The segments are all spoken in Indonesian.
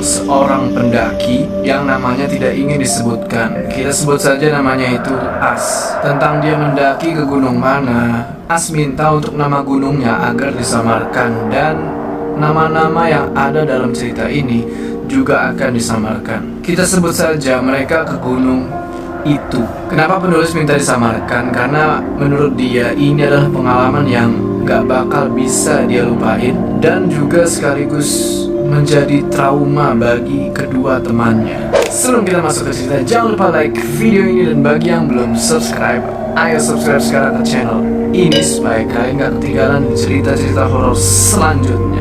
seorang pendaki yang namanya tidak ingin disebutkan. Kita sebut saja namanya itu As. Tentang dia mendaki ke gunung mana, As minta untuk nama gunungnya agar disamarkan, dan nama-nama yang ada dalam cerita ini juga akan disamarkan. Kita sebut saja mereka ke gunung itu. Kenapa penulis minta disamarkan? Karena menurut dia ini adalah pengalaman yang gak bakal bisa dia lupain, dan juga sekaligus menjadi trauma bagi kedua temannya. Sebelum kita masuk ke cerita, jangan lupa like video ini, dan bagi yang belum subscribe, ayo subscribe sekarang ke channel ini supaya kalian gak ketinggalan cerita-cerita horor selanjutnya.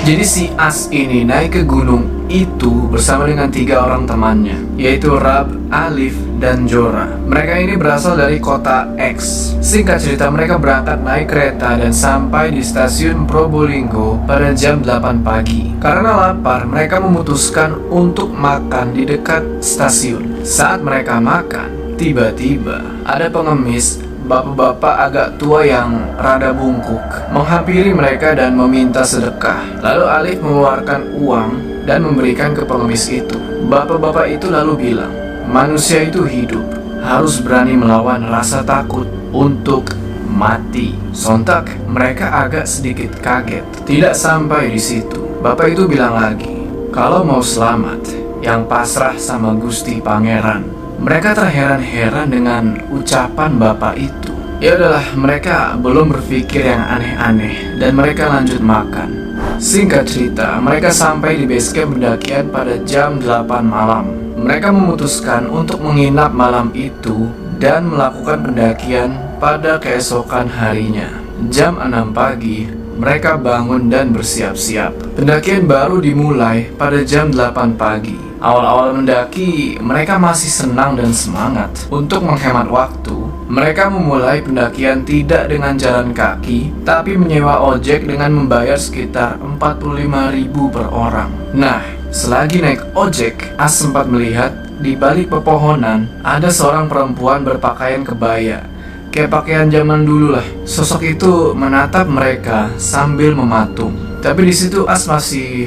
Jadi si As ini naik ke gunung itu bersama dengan 3 orang temannya, yaitu Rab, Alif, dan Jora. Mereka ini berasal dari kota X. Singkat cerita, mereka berangkat naik kereta dan sampai di stasiun Probolinggo pada jam 8 pagi. Karena lapar, mereka memutuskan untuk makan di dekat stasiun. Saat mereka makan, tiba-tiba ada pengemis, bapak-bapak agak tua yang rada bungkuk, menghampiri mereka dan meminta sedekah. Lalu Alif mengeluarkan uang dan memberikan ke pengemis itu. Bapak-bapak itu lalu bilang, manusia itu hidup, harus berani melawan rasa takut untuk mati. Sontak mereka agak sedikit kaget. Tidak sampai di situ, bapak itu bilang lagi, kalau mau selamat, yang pasrah sama Gusti Pangeran. Mereka terheran-heran dengan ucapan bapak itu. Ya udahlah, mereka belum berpikir yang aneh-aneh dan mereka lanjut makan. Singkat cerita, mereka sampai di base camp pendakian pada jam 8 malam. Mereka memutuskan untuk menginap malam itu dan melakukan pendakian pada keesokan harinya. Jam 6 pagi, mereka bangun dan bersiap-siap. Pendakian baru dimulai pada jam 8 pagi. Awal-awal mendaki, mereka masih senang dan semangat. Untuk menghemat waktu, mereka memulai pendakian tidak dengan jalan kaki, tapi menyewa ojek dengan membayar sekitar 45.000 per orang. Nah, selagi naik ojek, As sempat melihat di balik pepohonan ada seorang perempuan berpakaian kebaya. Kayak pakaian zaman dulu lah. Sosok itu menatap mereka sambil mematung. Tapi di situ As masih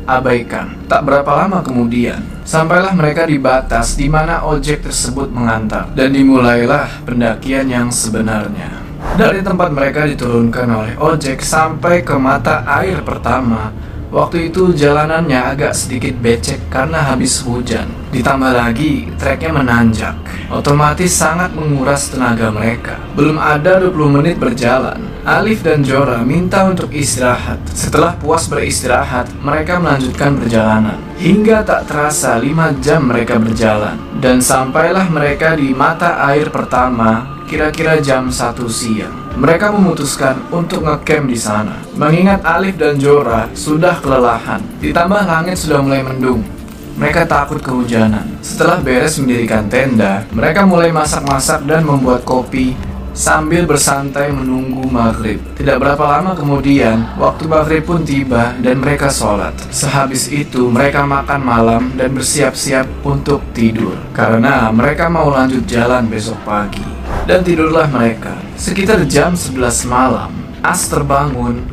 abaikan. Tak berapa lama kemudian, sampailah mereka di batas di mana ojek tersebut mengantar, dan dimulailah pendakian yang sebenarnya. Dari tempat mereka diturunkan oleh ojek sampai ke mata air pertama. Waktu itu jalanannya agak sedikit becek karena habis hujan. Ditambah lagi treknya menanjak, otomatis sangat menguras tenaga mereka. Belum ada 20 menit berjalan, Alif dan Jora minta untuk istirahat. Setelah puas beristirahat, mereka melanjutkan perjalanan. Hingga tak terasa 5 jam mereka berjalan, dan sampailah mereka di mata air pertama kira-kira jam 1 siang. Mereka memutuskan untuk ngecamp di sana, mengingat Alif dan Jora sudah kelelahan. Ditambah langit sudah mulai mendung. Mereka takut kehujanan. Setelah beres mendirikan tenda, mereka mulai masak-masak dan membuat kopi sambil bersantai menunggu maghrib. Tidak berapa lama kemudian, waktu maghrib pun tiba dan mereka sholat. Sehabis itu, mereka makan malam dan bersiap-siap untuk tidur, karena mereka mau lanjut jalan besok pagi. Dan tidurlah mereka. Sekitar jam 11 malam, As terbangun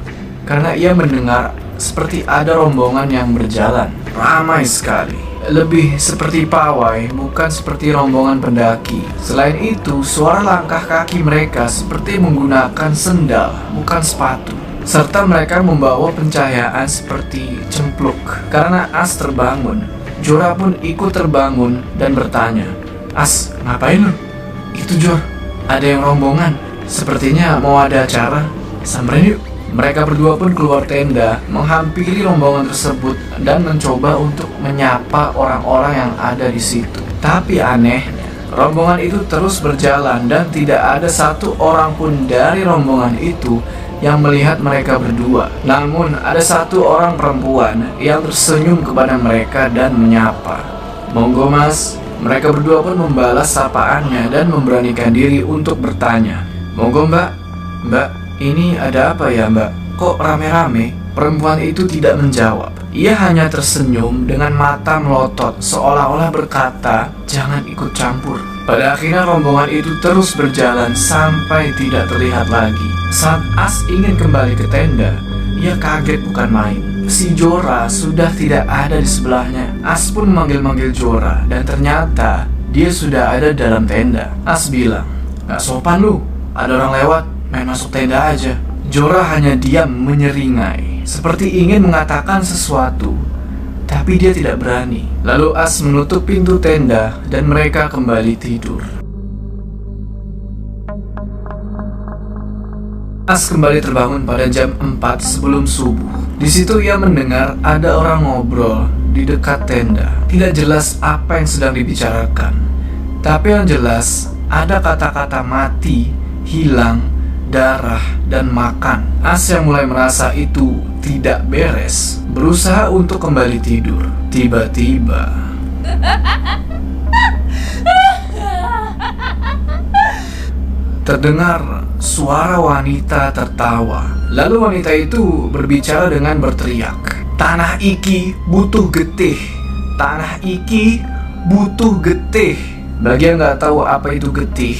karena ia mendengar seperti ada rombongan yang berjalan. Ramai sekali. Lebih seperti pawai, bukan seperti rombongan pendaki. Selain itu, suara langkah kaki mereka seperti menggunakan sendal, bukan sepatu. Serta mereka membawa pencahayaan seperti cempluk. Karena As terbangun, Jora pun ikut terbangun dan bertanya, As, ngapain lu? Itu Jor, ada yang rombongan. Sepertinya mau ada acara. Samperin yuk. Mereka berdua pun keluar tenda, menghampiri rombongan tersebut dan mencoba untuk menyapa orang-orang yang ada di situ. Tapi anehnya, rombongan itu terus berjalan dan tidak ada satu orang pun dari rombongan itu yang melihat mereka berdua. Namun ada satu orang perempuan yang tersenyum kepada mereka dan menyapa. Monggo mas. Mereka berdua pun membalas sapaannya dan memberanikan diri untuk bertanya. Monggo mbak. Mbak, ini ada apa ya mbak? Kok rame-rame? Perempuan itu tidak menjawab. Ia hanya tersenyum dengan mata melotot, seolah-olah berkata, jangan ikut campur. Pada akhirnya rombongan itu terus berjalan sampai tidak terlihat lagi. Saat As ingin kembali ke tenda, ia kaget bukan main. Si Jorah sudah tidak ada di sebelahnya. As pun memanggil-manggil Jorah dan ternyata dia sudah ada dalam tenda. As bilang, "Gak sopan lu, ada orang lewat, main masuk tenda aja." Jorah hanya diam menyeringai, seperti ingin mengatakan sesuatu, tapi dia tidak berani. Lalu As menutup pintu tenda dan mereka kembali tidur. As kembali terbangun pada jam 4 sebelum subuh. Di situ ia mendengar ada orang ngobrol di dekat tenda. Tidak jelas apa yang sedang dibicarakan, tapi yang jelas ada kata-kata mati, hilang, darah, dan makan. As yang mulai merasa itu tidak beres, berusaha untuk kembali tidur. Tiba-tiba terdengar suara wanita tertawa. Lalu wanita itu berbicara dengan berteriak, "Tanah iki butuh getih. Tanah iki butuh getih." Bagi yang gak tahu apa itu getih,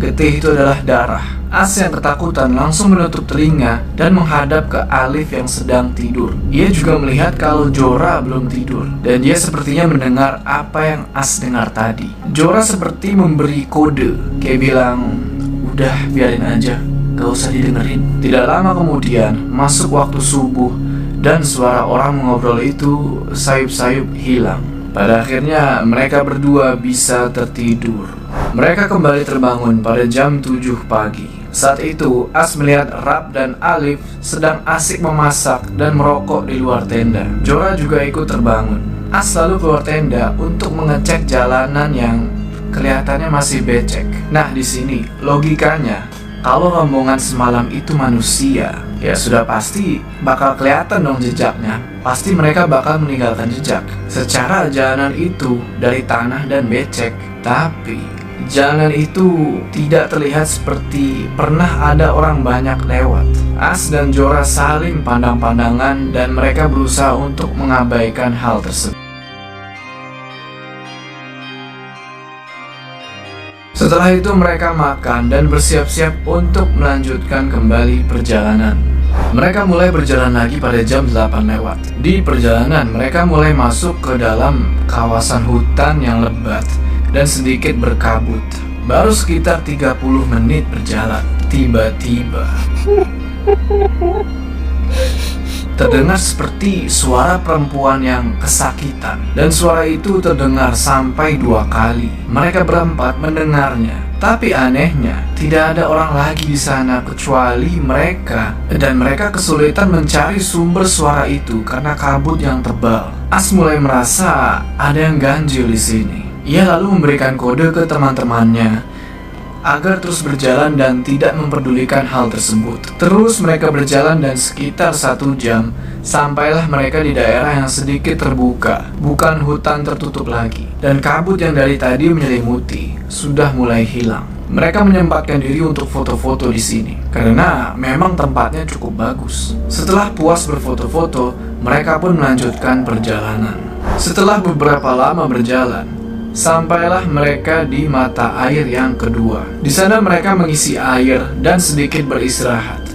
getih itu adalah darah. As yang ketakutan langsung menutup telinga dan menghadap ke Alif yang sedang tidur. Ia juga melihat kalau Jorah belum tidur, dan dia sepertinya mendengar apa yang As dengar tadi. Jorah seperti memberi kode, kayak bilang, "Udah biarin aja, gak usah didengerin." Tidak lama kemudian masuk waktu subuh dan suara orang mengobrol itu sayup-sayup hilang. Pada akhirnya mereka berdua bisa tertidur. Mereka kembali terbangun pada jam 7 pagi. Saat itu As melihat Rab dan Alif sedang asik memasak dan merokok di luar tenda. Jorah juga ikut terbangun. As lalu keluar tenda untuk mengecek jalanan yang kelihatannya masih becek. Nah, di sini logikanya, kalau rombongan semalam itu manusia, ya sudah pasti bakal kelihatan dong jejaknya. Pasti mereka bakal meninggalkan jejak. Secara jalanan itu dari tanah dan becek, tapi jalanan itu tidak terlihat seperti pernah ada orang banyak lewat. As dan Jorah saling pandang-pandangan dan mereka berusaha untuk mengabaikan hal tersebut. Setelah itu mereka makan dan bersiap-siap untuk melanjutkan kembali perjalanan. Mereka mulai berjalan lagi pada jam 8 lewat. Di perjalanan mereka mulai masuk ke dalam kawasan hutan yang lebat dan sedikit berkabut. Baru sekitar 30 menit berjalan, tiba-tiba terdengar seperti suara perempuan yang kesakitan, dan suara itu terdengar sampai 2 kali. Mereka berempat mendengarnya, tapi anehnya tidak ada orang lagi di sana kecuali mereka, dan mereka kesulitan mencari sumber suara itu karena kabut yang tebal. As mulai merasa ada yang ganjil di sini. Ia lalu memberikan kode ke teman-temannya agar terus berjalan dan tidak memperdulikan hal tersebut. Terus mereka berjalan dan sekitar 1 jam sampailah mereka di daerah yang sedikit terbuka, bukan hutan tertutup lagi, dan kabut yang dari tadi menyelimuti sudah mulai hilang. Mereka menyempatkan diri untuk foto-foto di sini karena memang tempatnya cukup bagus. Setelah puas berfoto-foto, mereka pun melanjutkan perjalanan. Setelah beberapa lama berjalan, sampailah mereka di mata air yang kedua. Di sana mereka mengisi air dan sedikit beristirahat,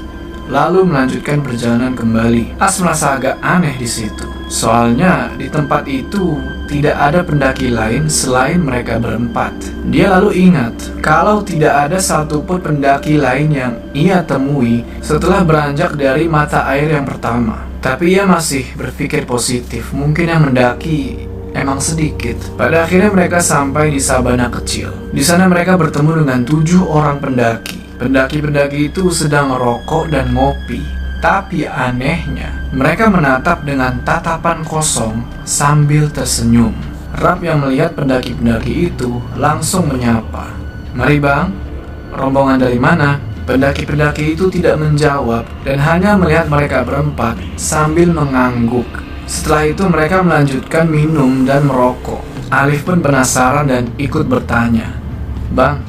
lalu melanjutkan perjalanan kembali. As merasa agak aneh di situ. Soalnya di tempat itu tidak ada pendaki lain selain mereka berempat. Dia lalu ingat kalau tidak ada satupun pendaki lain yang ia temui setelah beranjak dari mata air yang pertama. Tapi ia masih berpikir positif, mungkin yang mendaki emang sedikit. Pada akhirnya mereka sampai di sabana kecil. Di sana mereka bertemu dengan 7 orang pendaki. Pendaki-pendaki itu sedang merokok dan ngopi. Tapi anehnya, mereka menatap dengan tatapan kosong sambil tersenyum. Rab yang melihat pendaki-pendaki itu langsung menyapa, "Mari bang, rombongan dari mana?" Pendaki-pendaki itu tidak menjawab dan hanya melihat mereka berempat sambil mengangguk. Setelah itu mereka melanjutkan minum dan merokok. Alif pun penasaran dan ikut bertanya, "Bang,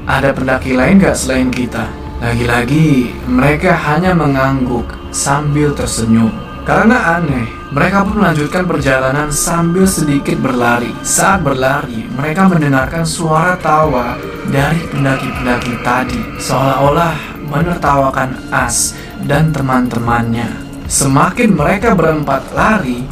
ada pendaki lain gak selain kita?" Lagi-lagi mereka hanya mengangguk sambil tersenyum. Karena aneh, mereka pun melanjutkan perjalanan sambil sedikit berlari. Saat berlari, mereka mendengarkan suara tawa dari pendaki-pendaki tadi, seolah-olah menertawakan As dan teman-temannya. Semakin mereka berempat lari,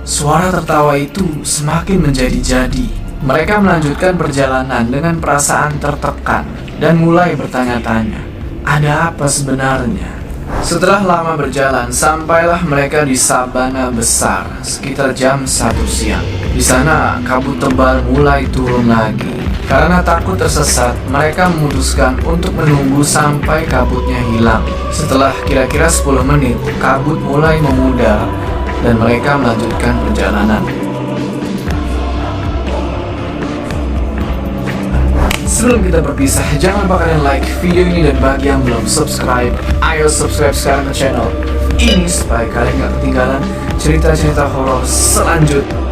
suara tertawa itu semakin menjadi-jadi. Mereka melanjutkan perjalanan dengan perasaan tertekan dan mulai bertanya-tanya, ada apa sebenarnya? Setelah lama berjalan, sampailah mereka di sabana besar sekitar jam 1 siang. Di sana, kabut tebal mulai turun lagi. Karena takut tersesat, mereka memutuskan untuk menunggu sampai kabutnya hilang. Setelah kira-kira 10 menit, kabut mulai memudar dan mereka melanjutkan perjalanan. Sebelum kita berpisah, jangan lupa kalian like video ini, dan bagi yang belum subscribe, ayo subscribe sekarang ke channel ini supaya kalian gak ketinggalan cerita-cerita horor selanjutnya.